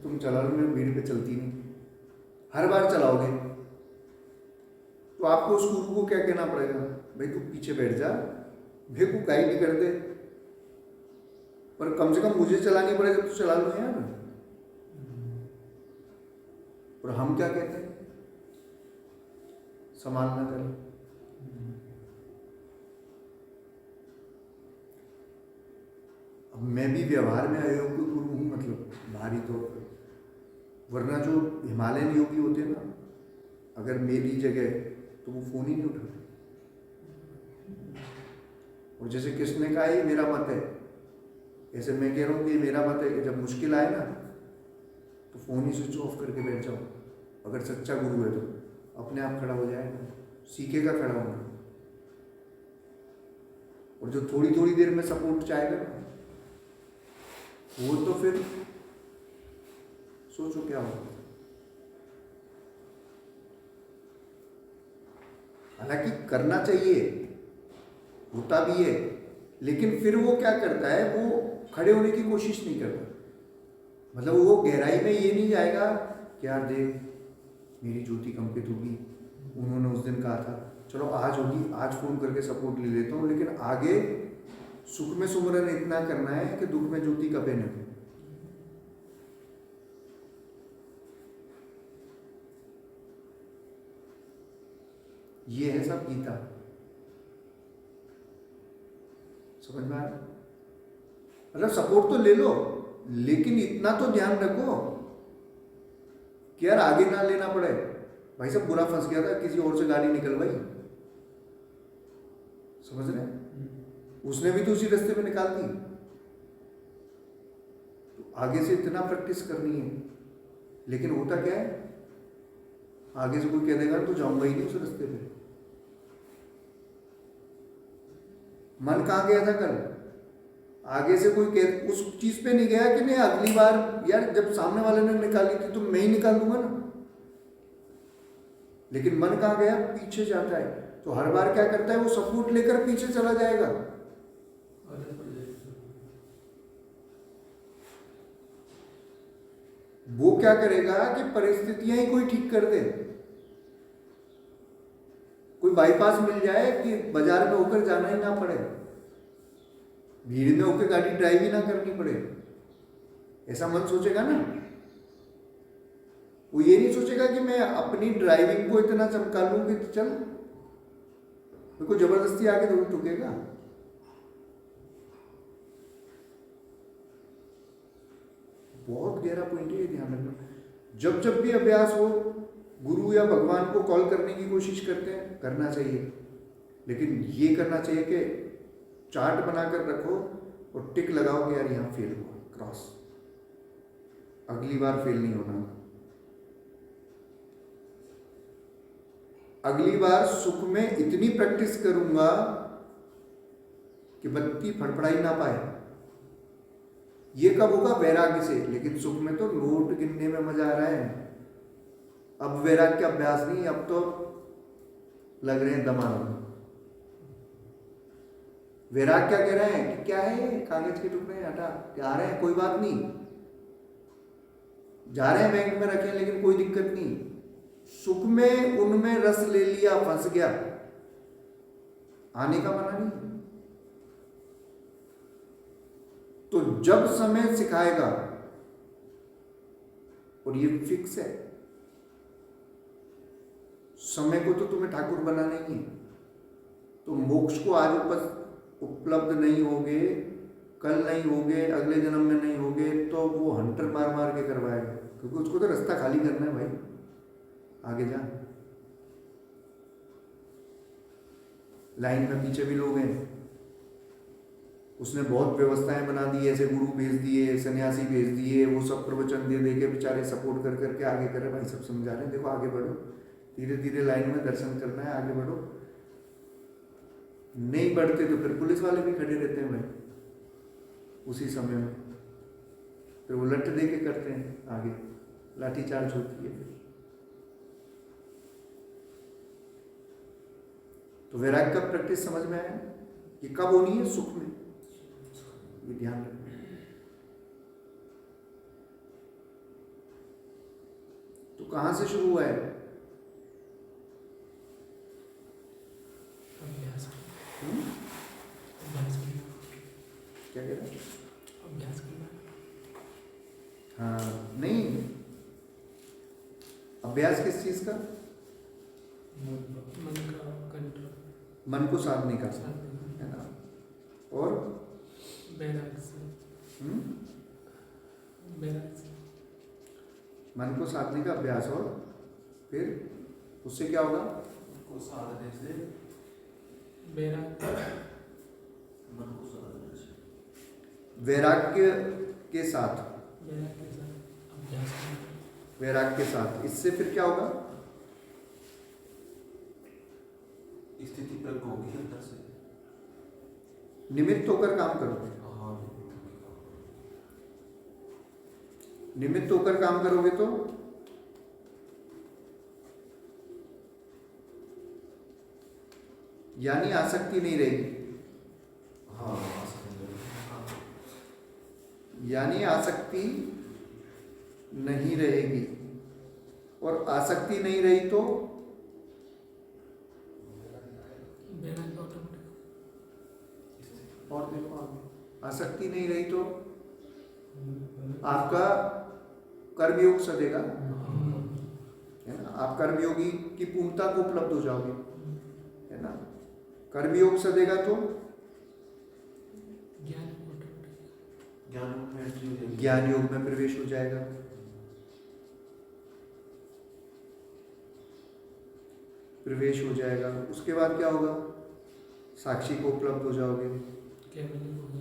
तुम चला लो, मेरी भीड़ पे चलती नहीं, हर बार चलाओगे तो आपको उस गुरु को क्या कहना पड़ेगा, भाई तू पीछे बैठ जा, मेरे को गाइड कर दे, पर कम से कम मुझे चलानी पड़ेगा तो चला लो यार। और हम क्या कहते हैं, संभालना करें। अब मैं भी व्यवहार में अयोग्य गुरु हूँ, मतलब बाहरी तौर पर, वरना जो हिमालयन योगी होते हैं ना, अगर मेरी जगह तो वो फोन ही नहीं उठाते। और जैसे किसने कहा ये मेरा मत है, ऐसे मैं कह रहा हूँ कि ये मेरा मत है कि जब मुश्किल आए ना तो फोन ही स्विच ऑफ करके बैठ जाओ। अगर सच्चा गुरु है तो अपने आप खड़ा हो जाएगा, सीखेगा खड़ा होना। और जो थोड़ी थोड़ी देर में सपोर्ट चाहेगा ना, वो तो फिर सोचो क्या होगा। हालांकि करना चाहिए, होता भी है, लेकिन फिर वो क्या करता है, वो खड़े होने की कोशिश नहीं करता। मतलब वो गहराई में ये नहीं जाएगा कि यार देख मेरी ज्योति कंपित होगी, उन्होंने उस दिन कहा था, चलो आज होगी, आज फोन करके सपोर्ट ले लेता हूँ, लेकिन आगे सुख में सुमरन इतना करना है कि दुख में ज्योति कपे न। ये है सब गीता, समझ में आ रहा? मतलब सपोर्ट तो ले लो, लेकिन इतना तो ध्यान रखो कि यार आगे ना लेना पड़े। भाई साहब बुरा फंस गया था, किसी और से गाड़ी निकलवाई, समझ रहे? उसने भी तो उसी रास्ते में निकाल दी। तो आगे से इतना प्रैक्टिस करनी है, लेकिन होता क्या है, आगे से कोई कह देगा तो जाऊंगा ही नहीं उस रास्ते पे। मन कहाँ गया था कल, आगे से कोई कह उस चीज पे नहीं गया कि नहीं अगली बार यार जब सामने वाले ने निकाली थी तो मैं ही निकाल दूंगा ना। लेकिन मन कहाँ गया, पीछे जाता है। तो हर बार क्या करता है, वो सपोर्ट लेकर पीछे चला जाएगा। वो क्या करेगा कि परिस्थितियां ही कोई ठीक कर दे, कोई बाईपास मिल जाए कि बाजार में होकर जाना ही ना पड़े, भीड़ में होकर गाड़ी ड्राइव ही ना करनी पड़े, ऐसा मन सोचेगा ना। वो ये नहीं सोचेगा कि मैं अपनी ड्राइविंग को इतना चमका लूं कि चल मेरे को जबरदस्ती आके तो ठुकेगा। बहुत गहरा पॉइंट है, ये ध्यान रखना। जब जब भी अभ्यास हो, गुरु या भगवान को कॉल करने की कोशिश करते हैं, करना चाहिए, लेकिन ये करना चाहिए कि चार्ट बनाकर रखो और टिक लगाओ कि यार यहाँ फेल हुआ, क्रॉस, अगली बार फेल नहीं होना। अगली बार सुख में इतनी प्रैक्टिस करूंगा कि बत्ती फड़फड़ाई ना पाए। ये कब होगा, वैराग्य से। लेकिन सुख में तो नोट गिनने में मजा आ रहा है, अब वैराग्य का अभ्यास नहीं, अब तो लग रहे हैं दमादम। वैराग्य क्या कह रहे हैं कि क्या है, कागज के टुकड़े हटा आ रहे हैं, कोई बात नहीं, जा रहे हैं बैंक में रखे, लेकिन कोई दिक्कत नहीं। सुख में उनमें रस ले लिया, फंस गया, आने का मना नहीं। तो जब समय सिखाएगा, और ये फिक्स है, समय को तो तुम्हें ठाकुर बनाना ही है। तो मोक्ष को आज उपलब्ध नहीं होगे, कल नहीं होगे, अगले जन्म में नहीं होगे, तो वो हंटर मार मार के करवाएगा, क्योंकि उसको तो रास्ता खाली करना है भाई, आगे जा। लाइन में पीछे भी लोग हैं, उसने बहुत व्यवस्थाएं बना दी, ऐसे गुरु भेज दिए, सन्यासी भेज दिए, वो सब प्रवचन दे के बेचारे सपोर्ट कर करके आगे करे। भाई सब समझा रहे हैं, देखो आगे बढ़ो, धीरे धीरे लाइन में दर्शन करना है, आगे बढ़ो। नहीं बढ़ते तो फिर पुलिस वाले भी खड़े रहते हैं भाई उसी समय में, फिर वो लट दे के करते हैं, आगे लाठीचार्ज होती है। तो वैराग्य का प्रैक्टिस समझ में आया, ये कब होनी है, सुख में, ये ध्यान रखना। कहाँ से शुरू हुआ है? अभ्यास हम्म? अभ्यास करना। क्या कह रहा है? अभ्यास करना। हाँ नहीं, अभ्यास किस चीज का? मन का कंट्रोल, मन को साधने का, साधना, है ना? और बैराग से, हम्म? बैराग से, मन को साधने का अभ्यास, और फिर उससे क्या होगा? को साधने से बैराग, मन को साधने से वैराग्य के साथ, बैराग के साथ अभ्यास करना। वैराग्य के साथ, इससे फिर क्या होगा? स्थिति प्रज्ञ होगी अंदर से। निमित्त होकर काम करोगे। हाँ, निमित्त होकर काम करोगे तो यानी आसक्ति नहीं रहेगी। हाँ, हाँ, यानी आसक्ति नहीं रहेगी, और आसक्ति नहीं रही तो बैराग ऑटोमेटिक। और देखो आगे, आसक्ति नहीं रही तो आपका कर्मयोग सदेगा, है ना? आप कर्मयोगी की पूर्णता को उपलब्ध हो जाओगे, है ना? कर्मयोग सदेगा तो ज्ञान ऑटोमेटिक। ज्ञान में entry हो जाएगी। ज्ञान योग में प्रवेश हो जाएगा। प्रवेश हो जाएगा, उसके बाद क्या होगा? साक्षी को उपलब्ध हो जाओगे। केवल हो गया।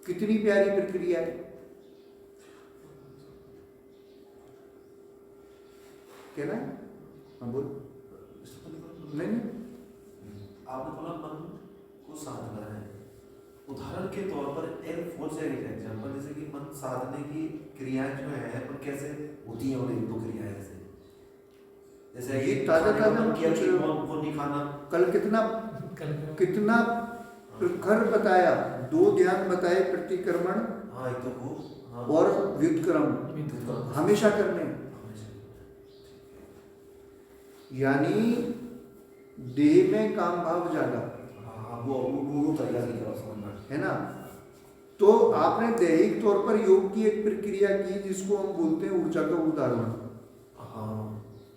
कितनी प्यारी प्रक्रिया है, कहना है? हाँ बोल। नहीं नहीं, आपने बोला मन को साधना है। उदाहरण के तौर पर एग्जाम्पल, जैसे कि मन साधने की क्रियाएं जो है पर कैसे होती है, और एक दो क्रियाएं जैसे ये कि ताजा खाने का ताजा मन किया कि कुछ- वो नहीं खाना। कल कितना कल कितना प्रखर बताया, दो ध्यान बताए, प्रतिक्रमण हाँ, एक तो वो, हाँ, और व्युत्क्रम हमेशा करने, यानी देह में काम भाव ज्यादा, हाँ, वो तरीका की तरफ समझना है ना? तो आपने दैहिक तौर पर योग की एक प्रक्रिया की जिसको हम बोलते हैं ऊर्जा का उदाहरण, हाँ,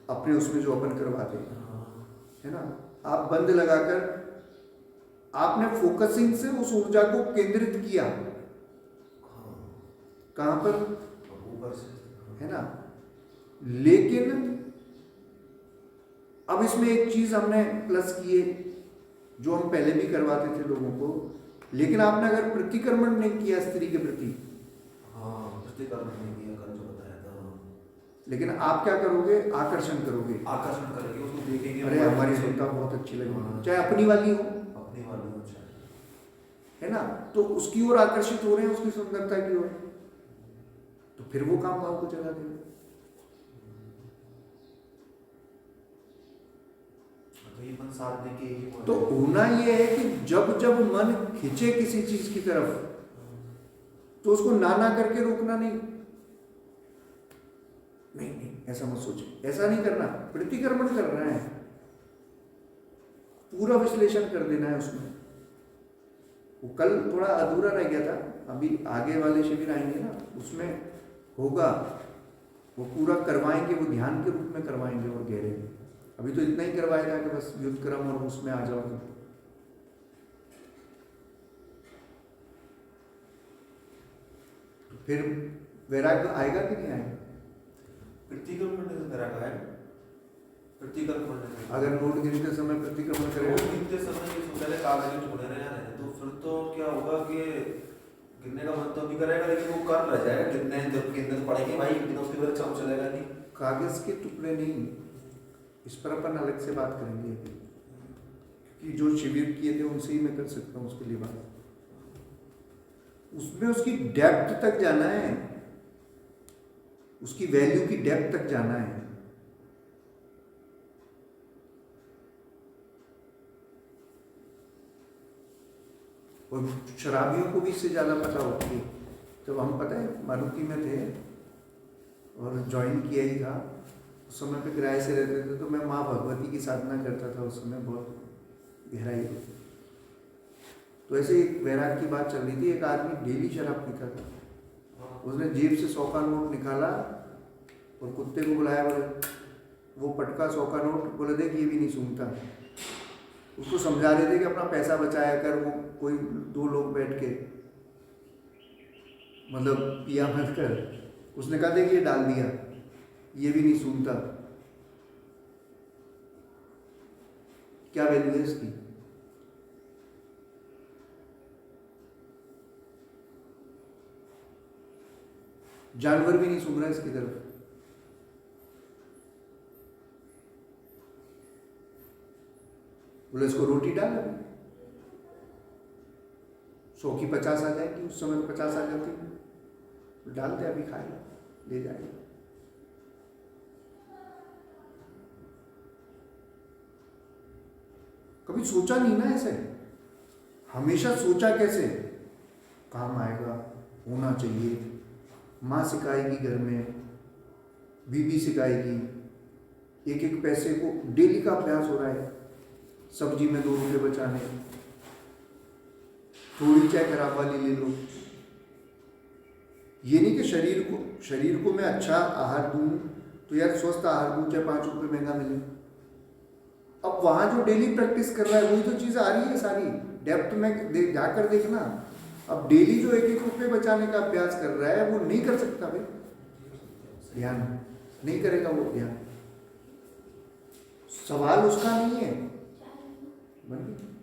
अपने उसमें जो अपन करवाते हैं, हाँ, है ना? आप बंद लगाकर आपने फोकसिंग से उस ऊर्जा को केंद्रित किया, हाँ, कहां पर? ऊपर से, है ना? लेकिन अब इसमें एक चीज हमने प्लस की है जो हम पहले भी करवाते थे लोगों को, लेकिन आपने अगर प्रतिक्रमण नहीं किया स्त्री के प्रति, हाँ, प्रतिक्रमण नहीं किया, कल जो बताया था, लेकिन आप क्या करोगे? आकर्षण करोगे। आकर्षण करेंगे, उसको देखेंगे, अरे हमारी सुनता बहुत अच्छी लगी, हाँ। चाहे अपनी वाली हो, अपनी वाली हो चाहे, है ना? तो उसकी ओर आकर्षित हो रहे हैं, उसकी सुंदरता की ओर, तो फिर वो काम भाव को जगा देगा। तो ये मन साधने के ही वो तो है। होना ये है कि जब जब मन खिंचे किसी चीज की तरफ, तो उसको ना ना करके रोकना नहीं। नहीं नहीं, ऐसा मत सोचो, ऐसा नहीं करना, प्रतिक्रमण करना है, पूरा विश्लेषण कर देना है उसमें। वो कल थोड़ा अधूरा रह गया था, अभी आगे वाले शिविर आएंगे ना, उसमें होगा, वो पूरा करवाएंगे, वो ध्यान के रूप में करवाएंगे और गहरे में। अभी तो इतना ही करवाएगा कि बस युद्ध क्रम और उसमें आ जाओगे। तो फिर वैराग्य आएगा कि नहीं आएगा? प्रतिक्रमण करने से मेरा क्या है? प्रतिक्रमण करने से अगर नोट गिनते समय प्रतिक्रमण वो करेगा, गिनते समय ये सोच रहे कागज में छोड़े रहे हैं, तो फिर तो क्या होगा कि गिनने का मन तो भी करेगा, लेकिन वो कर रह जाएगा, गिनने जब गिनने तो पड़ेंगे भाई, लेकिन उसके बाद अच्छा चलेगा नहीं। कागज के टुकड़े नहीं, इस पर अपन अलग से बात करेंगे, कि जो शिविर किए थे उनसे ही मैं कर सकता हूँ उसके लिए बात। उसमें उसकी डेप्थ तक जाना है, उसकी वैल्यू की डेप्थ तक जाना है। और शराबियों को भी इससे ज़्यादा पता होती है। जब हम पता है मारुति में थे और ज्वाइन किया ही था, उस समय पे किराए से रहते थे, तो मैं माँ भगवती की साधना करता था उस समय, बहुत गहराई में। तो ऐसे एक वैराग की बात चल रही थी, एक आदमी डेली शराब पीता था। उसने जेब से 100 का नोट निकाला और कुत्ते को बुलाया, बोले वो पटका 100 का नोट, बोले देख ये भी नहीं सूंघता। उसको समझा रहे थे कि अपना पैसा बचाया कर, वो कोई 2 लोग बैठ के मतलब पिया मत कर। उसने कहा देख ये डाल दिया, ये भी नहीं सूंघता, क्या वैल्यू है इसकी? जानवर भी नहीं सूंघ रहा इसकी तरफ। बोले इसको रोटी डाल, 100 की 50 आ जाएगी, उस समय तो 50 आ जाती, डालते अभी खाएगा, ले जाएगा। कभी सोचा नहीं ना ऐसे, हमेशा सोचा कैसे काम आएगा, होना चाहिए। माँ सिखाएगी घर में, बीबी सिखाएगी, एक एक पैसे को डेली का अभ्यास हो रहा है। सब्जी में 2 रुपये बचाने, थोड़ी चाय खराब वाली ले लो। ये नहीं कि शरीर को मैं अच्छा आहार दूं तो यार स्वस्थ आहार दूं, चाहे 5 रुपये महंगा मिले। अब वहां जो डेली प्रैक्टिस कर रहा है वही तो चीज़ आ रही है सारी, डेप्थ में जाकर देखना। अब डेली जो 1-1 रुपये बचाने का अभ्यास कर रहा है वो नहीं कर सकता भाई, ध्यान नहीं करेगा वो ध्यान। सवाल उसका नहीं है, बन गया।